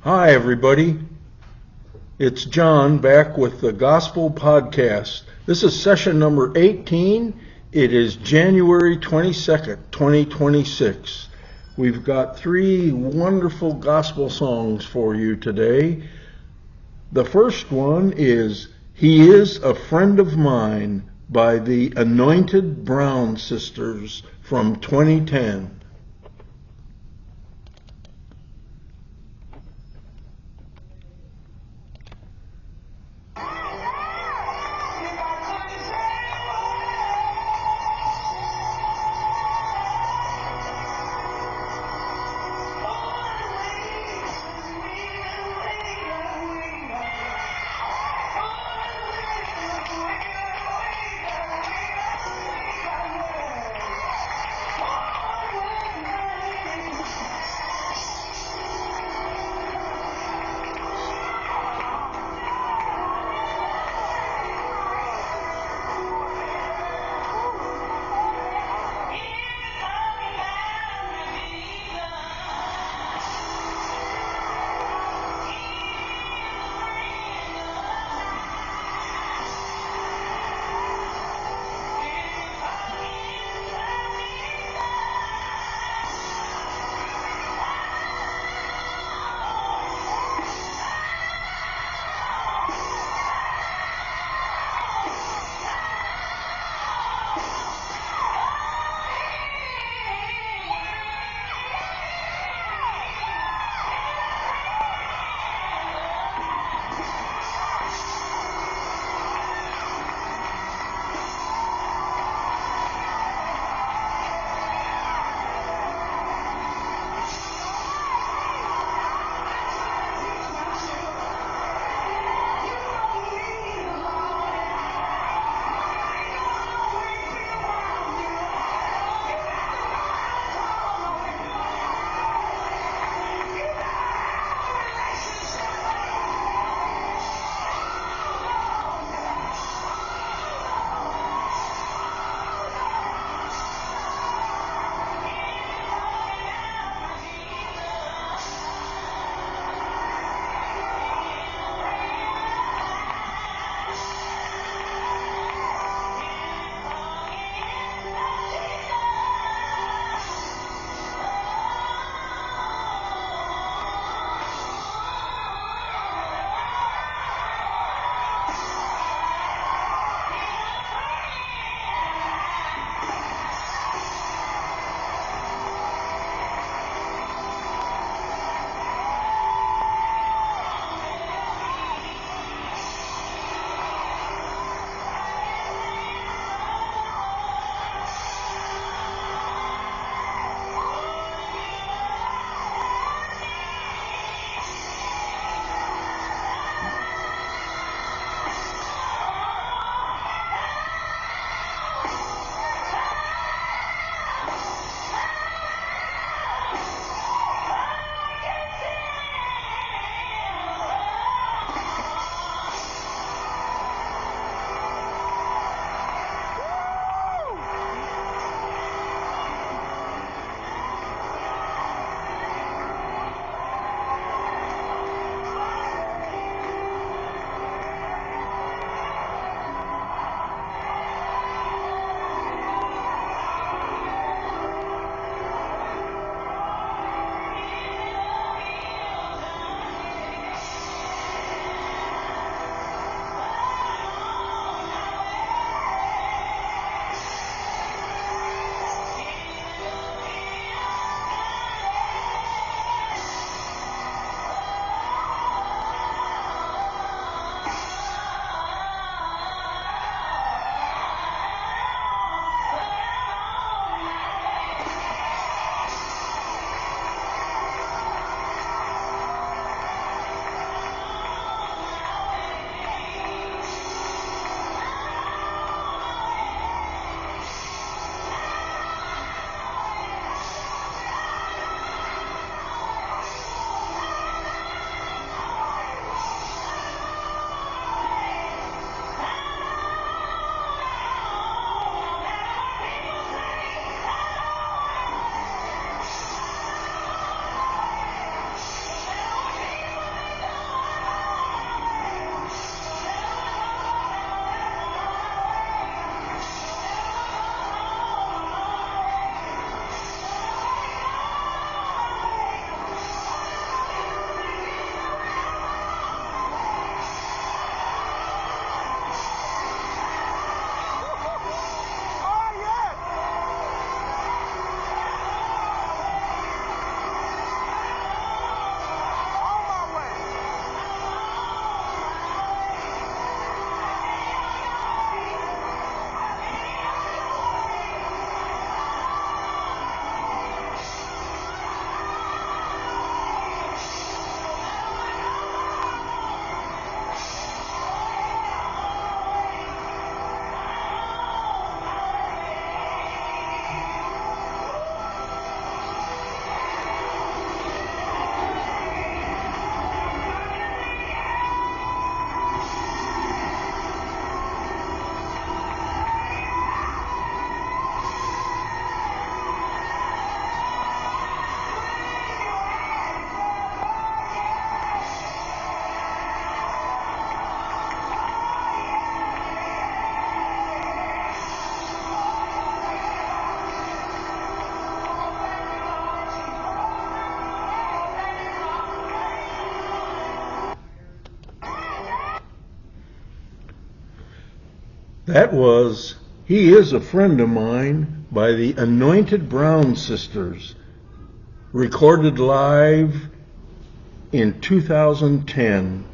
Hi, everybody. It's John back with the Gospel Podcast. This is session number 18. It is January 22nd, 2026. We've got 3 wonderful gospel songs for you today. The first one is He Is a Friend of Mine by the Anointed Brown Sisters from 2010. That was He Is a Friend of Mine by the Anointed Brown Sisters, recorded live in 2010.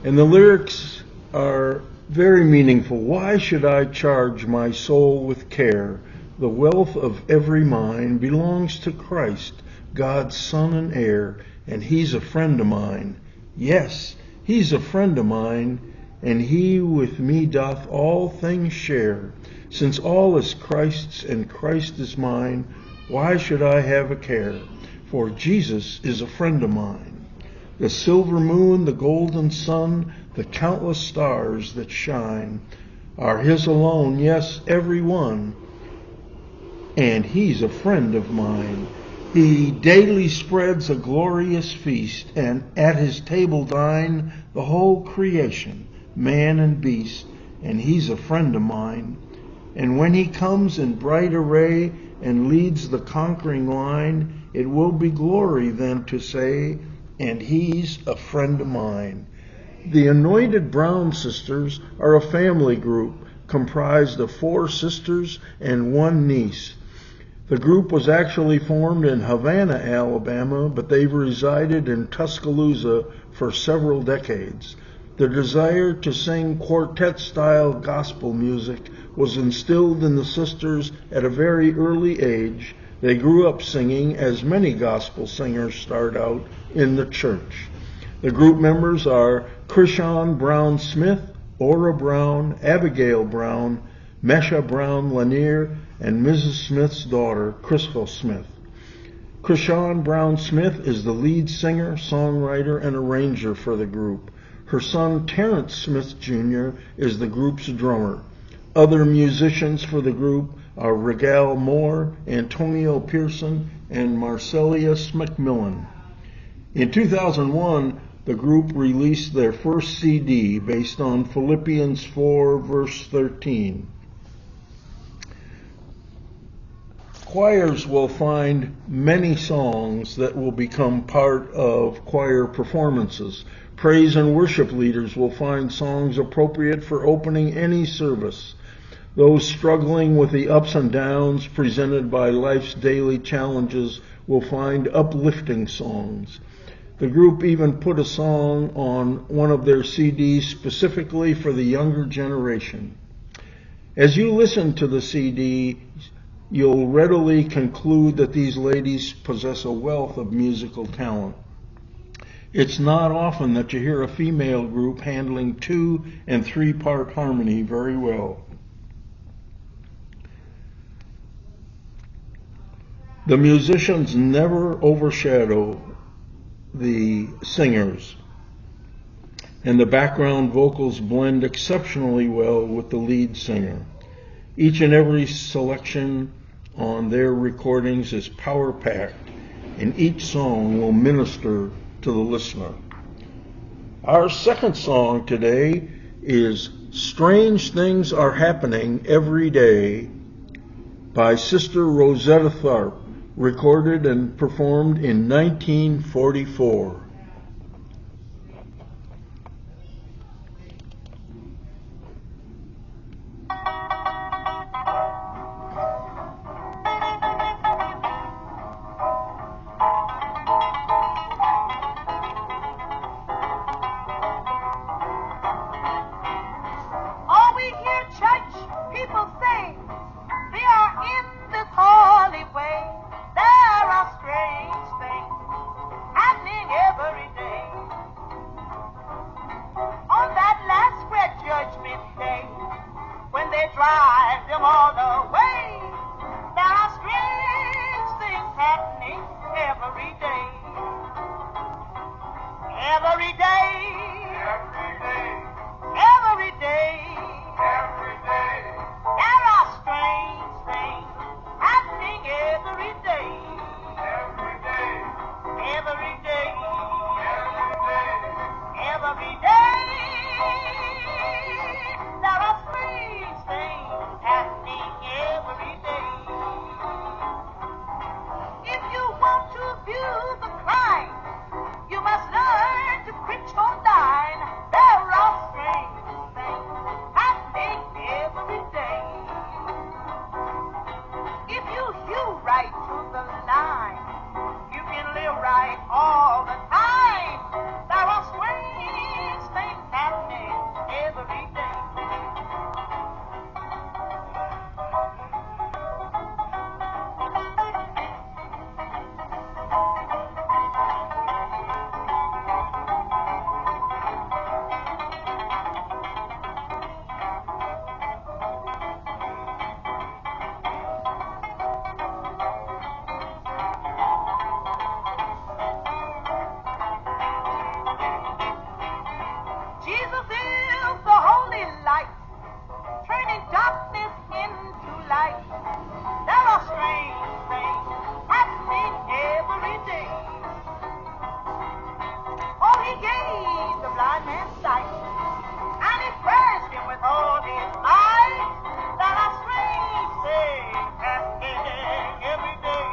And the lyrics are very meaningful. Why should I charge my soul with care? The wealth of every mind belongs to Christ, God's Son and heir, and He's a friend of mine. Yes, He's a friend of mine, and He with me doth all things share. Since all is Christ's and Christ is mine, why should I have a care? For Jesus is a friend of mine. The silver moon, the golden sun, the countless stars that shine are His alone, yes, every one, and He's a friend of mine. He daily spreads a glorious feast, and at His table dine the whole creation, man and beast, and He's a friend of mine. And when He comes in bright array and leads the conquering line, it will be glory then to say, and He's a friend of mine. The Anointed Brown Sisters are a family group comprised of 4 sisters and 1 niece. The group was actually formed in Havana, Alabama, but they've resided in Tuscaloosa for several decades. The desire to sing quartet-style gospel music was instilled in the sisters at a very early age. They grew up singing, as many gospel singers start out, in the church. The group members are Krishan Brown Smith, Ora Brown, Abigail Brown, Mesha Brown Lanier, and Mrs. Smith's daughter, Crystal Smith. Krishan Brown Smith is the lead singer, songwriter, and arranger for the group. Her son, Terrence Smith Jr., is the group's drummer. Other musicians for the group are Regal Moore, Antonio Pearson, and Marcellus McMillan. In 2001, the group released their first CD based on Philippians 4, verse 13. Choirs will find many songs that will become part of choir performances. Praise and worship leaders will find songs appropriate for opening any service. Those struggling with the ups and downs presented by life's daily challenges will find uplifting songs. The group even put a song on one of their CDs specifically for the younger generation. As you listen to the CD, you'll readily conclude that these ladies possess a wealth of musical talent. It's not often that you hear a female group handling 2- and 3-part harmony very well. The musicians never overshadow the singers, and the background vocals blend exceptionally well with the lead singer. Each and every selection on their recordings is power-packed, and each song will minister to the listener. Our second song today is Strange Things Are Happening Every Day by Sister Rosetta Tharpe, recorded and performed in 1944. If you want to view the crime, you must learn to quit your man's sight. And he praised him with all his might. That a strange thing happening every day.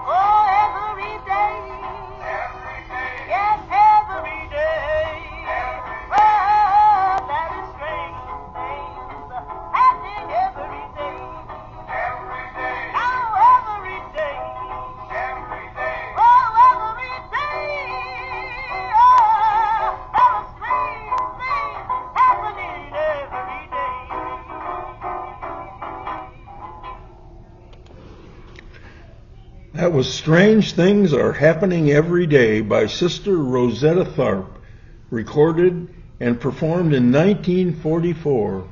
Oh, every day. Every day. Yes, every day. Oh, that is strange things happening every day. Every day. Oh, every day. Every day. Oh, every day. Oh, there are strange things happening every day. That was Strange Things Are Happening Every Day by Sister Rosetta Tharpe, recorded and performed in 1944.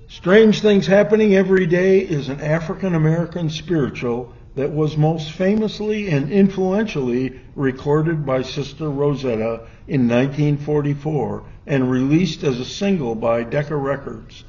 Strange Things Happening Every Day is an African-American spiritual that was most famously and influentially recorded by Sister Rosetta in 1944 and released as a single by Decca Records.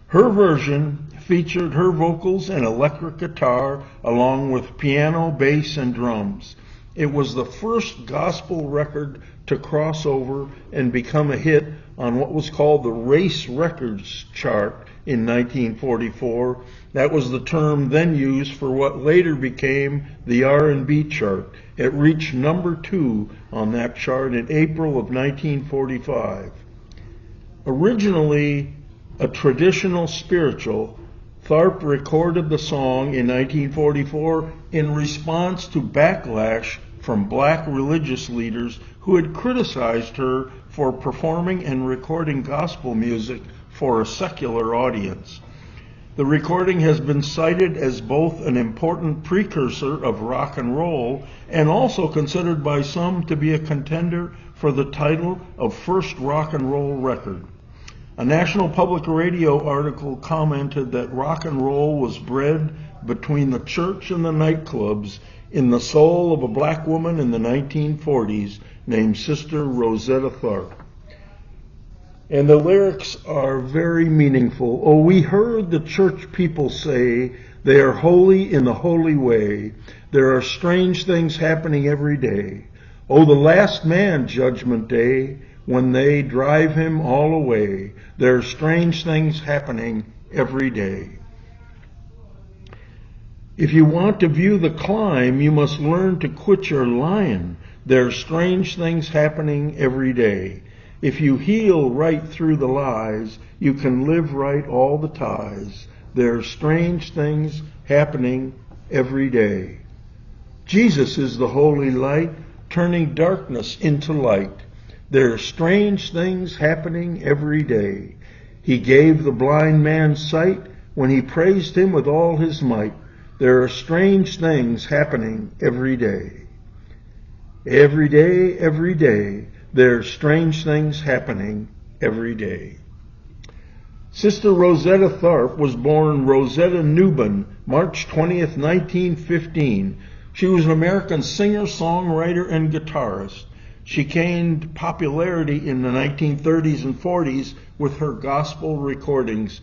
Her version featured her vocals and electric guitar along with piano, bass, and drums. It was the first gospel record to cross over and become a hit on what was called the Race Records chart in 1944. That was the term then used for what later became the R&B chart. It reached number 2 on that chart in April of 1945. Originally a traditional spiritual, Tharpe recorded the song in 1944 in response to backlash from black religious leaders who had criticized her for performing and recording gospel music for a secular audience. The recording has been cited as both an important precursor of rock and roll and also considered by some to be a contender for the title of first rock and roll record. A National Public Radio article commented that rock and roll was bred between the church and the nightclubs in the soul of a black woman in the 1940s named Sister Rosetta Tharpe. And the lyrics are very meaningful. Oh, we heard the church people say they are holy in the holy way. There are strange things happening every day. Oh, the last man, judgment day, when they drive him all away. There are strange things happening every day. If you want to view the climb, you must learn to quit your lying. There are strange things happening every day. If you heal right through the lies, you can live right all the ties. There are strange things happening every day. Jesus is the holy light, turning darkness into light. There are strange things happening every day. He gave the blind man sight when he praised him with all his might. There are strange things happening every day. Every day, there are strange things happening every day. Sister Rosetta Tharpe was born Rosetta Newman, March 20th, 1915. She was an American singer, songwriter, and guitarist. She gained popularity in the 1930s and 40s with her gospel recordings,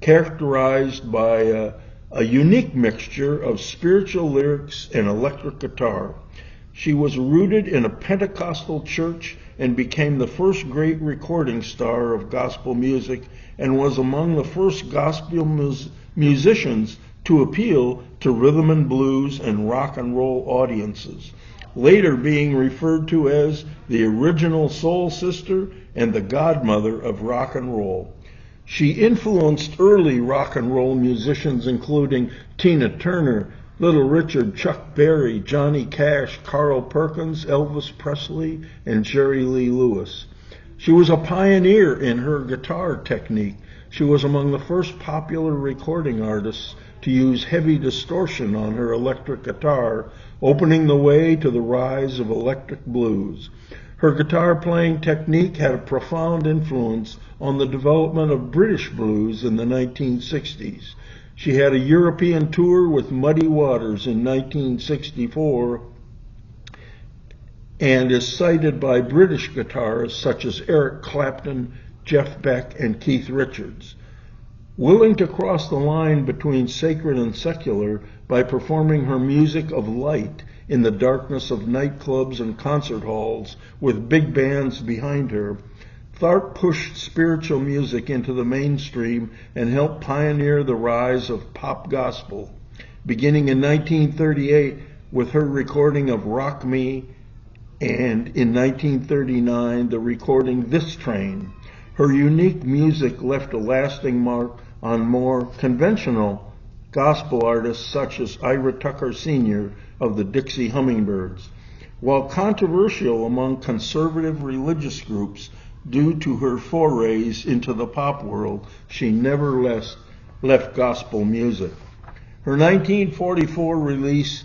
characterized by a unique mixture of spiritual lyrics and electric guitar. She was rooted in a Pentecostal church and became the first great recording star of gospel music and was among the first gospel musicians to appeal to rhythm and blues and rock and roll audiences, later being referred to as the original soul sister and the godmother of rock and roll. She influenced early rock and roll musicians including Tina Turner, Little Richard, Chuck Berry, Johnny Cash, Carl Perkins, Elvis Presley, and Jerry Lee Lewis. She was a pioneer in her guitar technique. She was among the first popular recording artists to use heavy distortion on her electric guitar, opening the way to the rise of electric blues. Her guitar playing technique had a profound influence on the development of British blues in the 1960s. She had a European tour with Muddy Waters in 1964 and is cited by British guitarists such as Eric Clapton, Jeff Beck, and Keith Richards. Willing to cross the line between sacred and secular by performing her music of light in the darkness of nightclubs and concert halls with big bands behind her, Tharp pushed spiritual music into the mainstream and helped pioneer the rise of pop gospel, beginning in 1938 with her recording of Rock Me, and in 1939 the recording This Train. Her unique music left a lasting mark on more conventional gospel artists such as Ira Tucker Sr. of the Dixie Hummingbirds. While controversial among conservative religious groups due to her forays into the pop world, she never left gospel music. Her 1944 release,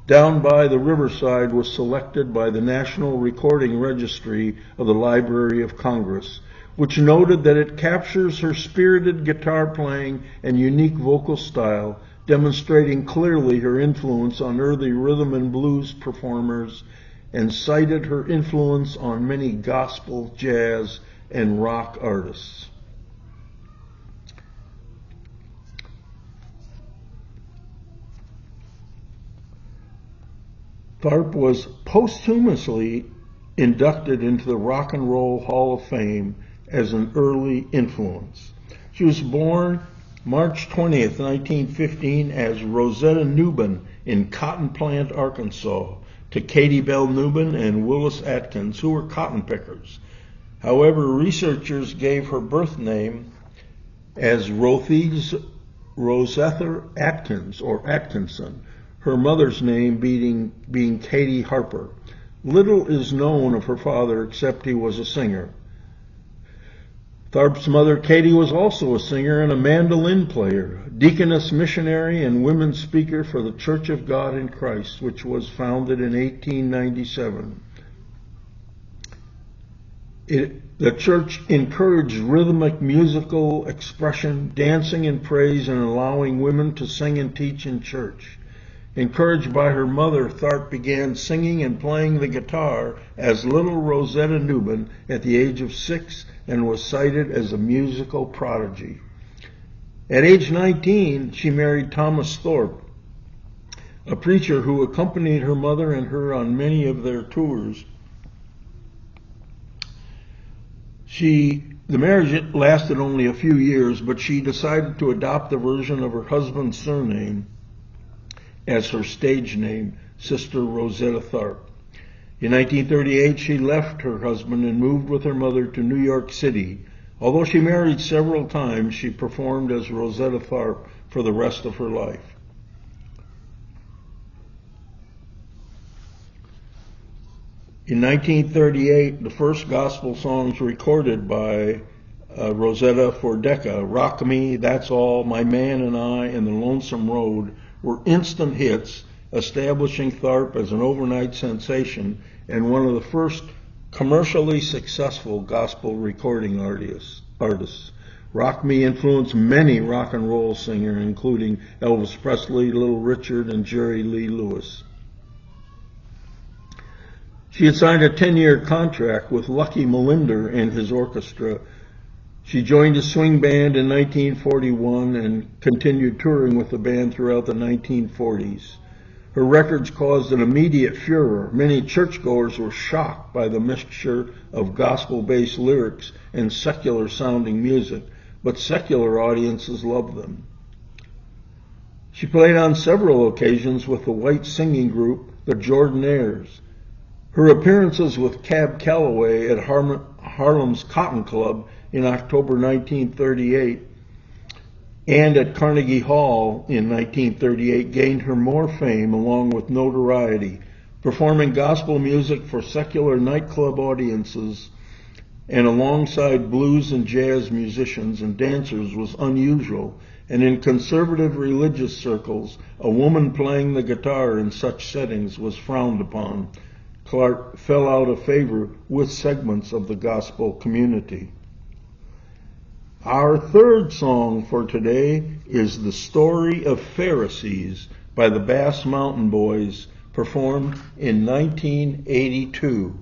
Down by the Riverside, was selected by the National Recording Registry of the Library of Congress, which noted that it captures her spirited guitar playing and unique vocal style, demonstrating clearly her influence on early rhythm and blues performers, and cited her influence on many gospel, jazz, and rock artists. Tharp was posthumously inducted into the Rock and Roll Hall of Fame as an early influence. She was born March 20th, 1915 as Rosetta Newman in Cotton Plant, Arkansas, to Katie Bell Newman and Willis Atkins, who were cotton pickers. However, researchers gave her birth name as Rosetta Atkins or Atkinson, her mother's name being Katie Harper. Little is known of her father except he was a singer. Tharp's mother, Katie, was also a singer and a mandolin player, deaconess, missionary, and women's speaker for the Church of God in Christ, which was founded in 1897. The church encouraged rhythmic musical expression, dancing and praise, and allowing women to sing and teach in church. Encouraged by her mother, Tharp began singing and playing the guitar as little Rosetta Newman at the age of 6 and was cited as a musical prodigy. At age 19, she married Thomas Thorpe, a preacher who accompanied her mother and her on many of their tours. The marriage lasted only a few years, but she decided to adopt the version of her husband's surname as her stage name, Sister Rosetta Tharp. In 1938, she left her husband and moved with her mother to New York City. Although she married several times, she performed as Rosetta Tharp for the rest of her life. In 1938, the first gospel songs recorded by Rosetta for Decca, Rock Me, That's All, My Man and I, and The Lonesome Road, were instant hits, establishing Tharp as an overnight sensation and one of the first commercially successful gospel recording artists. Rock Me influenced many rock and roll singers, including Elvis Presley, Little Richard, and Jerry Lee Lewis. She had signed a 10-year contract with Lucky Molinder and his orchestra. She joined a swing band in 1941 and continued touring with the band throughout the 1940s. Her records caused an immediate furor. Many churchgoers were shocked by the mixture of gospel-based lyrics and secular-sounding music, but secular audiences loved them. She played on several occasions with the white singing group, the Jordanaires. Her appearances with Cab Calloway at Harlem's Cotton Club in October 1938 and at Carnegie Hall in 1938 gained her more fame along with notoriety. Performing gospel music for secular nightclub audiences and alongside blues and jazz musicians and dancers was unusual, and in conservative religious circles, a woman playing the guitar in such settings was frowned upon. Clark fell out of favor with segments of the gospel community. Our third song for today is The Story of Pharisees by the Bass Mountain Boys, performed in 1982.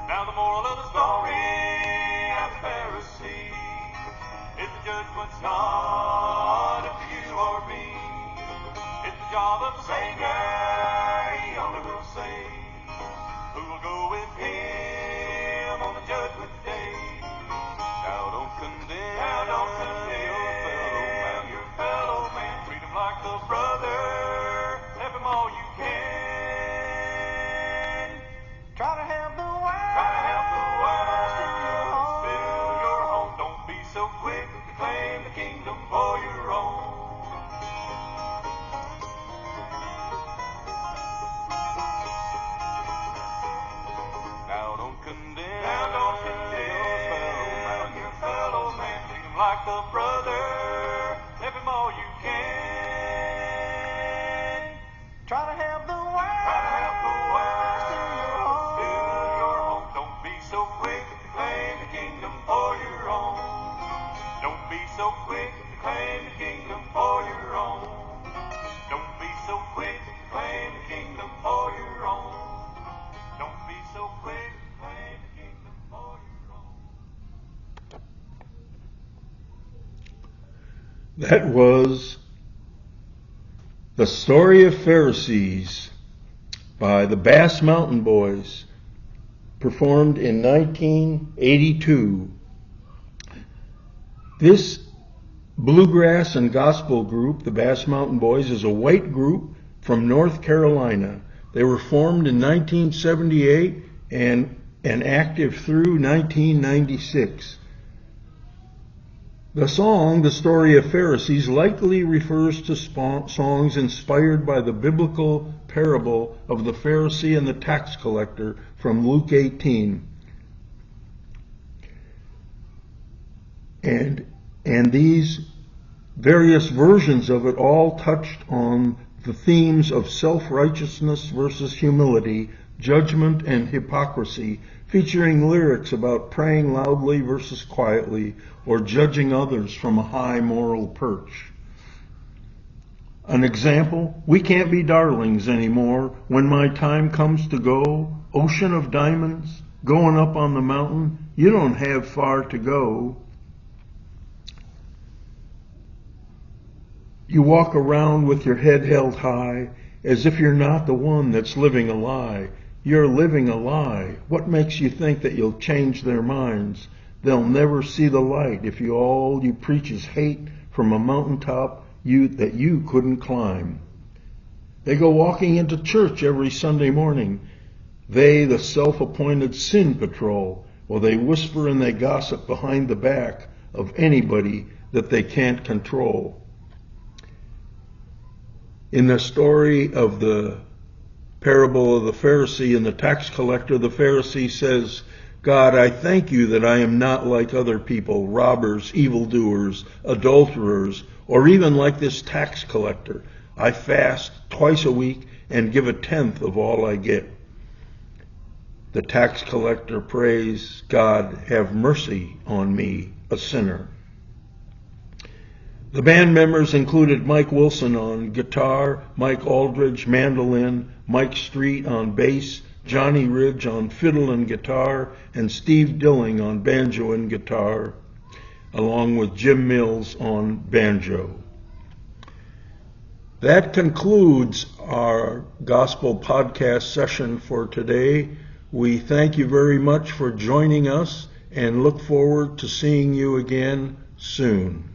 Now the moral of the story of the Pharisee is the judgment's not up to you or me. It's the job of the Savior, He only will save. Who will go with Him on the judgment day? Now don't condemn, your fellow man. Treat him like a brother, help him all you can. Try to have the world fill your home. Don't be so quick to claim the kingdom for your own. Now don't condemn, your fellow man. Treat him like a brother, help him all you can. Try to have the world fill your home. Don't be so quick to claim the kingdom for your own. Don't be so quick to claim the kingdom for your own. Don't be so quick to claim the kingdom for your own. Don't be so quick to claim the kingdom for your own. That was The Story of Pharisees by the Bass Mountain Boys, performed in 1982. This bluegrass and gospel group, the Bass Mountain Boys, is a white group from North Carolina. They were formed in 1978 and active through 1996. The song, The Story of Pharisees, likely refers to songs inspired by the biblical parable of the Pharisee and the tax collector from Luke 18. And these various versions of it all touched on the themes of self-righteousness versus humility, judgment and hypocrisy, featuring lyrics about praying loudly versus quietly, or judging others from a high moral perch. An example: we can't be darlings anymore. When my time comes to go, ocean of diamonds, going up on the mountain, you don't have far to go. You walk around with your head held high, as if you're not the one that's living a lie. You're living a lie. What makes you think that you'll change their minds? They'll never see the light if all you preach is hate from a mountaintop that you couldn't climb. They go walking into church every Sunday morning. They, the self-appointed sin patrol, well, they whisper and they gossip behind the back of anybody that they can't control. In the story of the parable of the Pharisee and the tax collector, the Pharisee says, God, I thank you that I am not like other people, robbers, evildoers, adulterers, or even like this tax collector. I fast twice a week and give 1/10 of all I get. The tax collector prays, God, have mercy on me, a sinner. The band members included Mike Wilson on guitar, Mike Aldridge mandolin, Mike Street on bass, Johnny Ridge on fiddle and guitar, and Steve Dilling on banjo and guitar, along with Jim Mills on banjo. That concludes our gospel podcast session for today. We thank you very much for joining us and look forward to seeing you again soon.